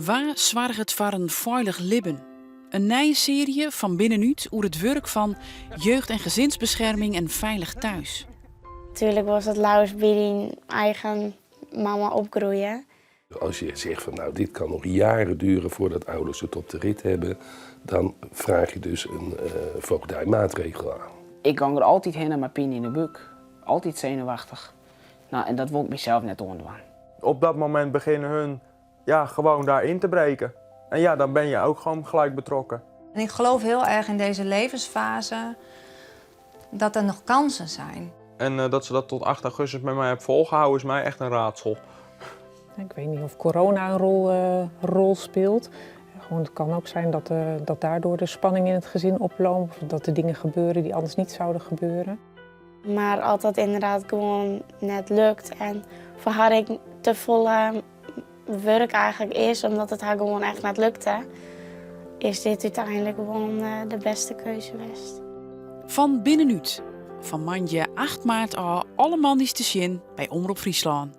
Waar zwaar het voor een veilig libben? Een nieuwe serie van binnenuit over het werk van jeugd- en gezinsbescherming en veilig thuis. Natuurlijk was het Laus bij die eigen mama opgroeien. Als je zegt van nou dit kan nog jaren duren voordat ouders het op de rit hebben, dan vraag je dus een voogdijmaatregel aan. Ik gang er altijd heen naar mijn pijn in de buik. Altijd zenuwachtig. Nou, en dat wond mezelf net onderwaan. Op dat moment beginnen hun gewoon daarin te breken. En dan ben je ook gewoon gelijk betrokken. En ik geloof heel erg in deze levensfase dat er nog kansen zijn. En dat ze dat tot 8 augustus met mij hebben volgehouden is mij echt een raadsel. Ik weet niet of corona een rol speelt. Gewoon, het kan ook zijn dat daardoor de spanning in het gezin oploopt. Of dat er dingen gebeuren die anders niet zouden gebeuren. Maar altijd inderdaad gewoon net lukt. En voor haar ik te volle werk eigenlijk is, omdat het haar gewoon echt net lukte, is dit uiteindelijk gewoon de beste keuze geweest. Van binnenuit. Van maandje 8 maart al alle mandies te zien bij Omroep Friesland.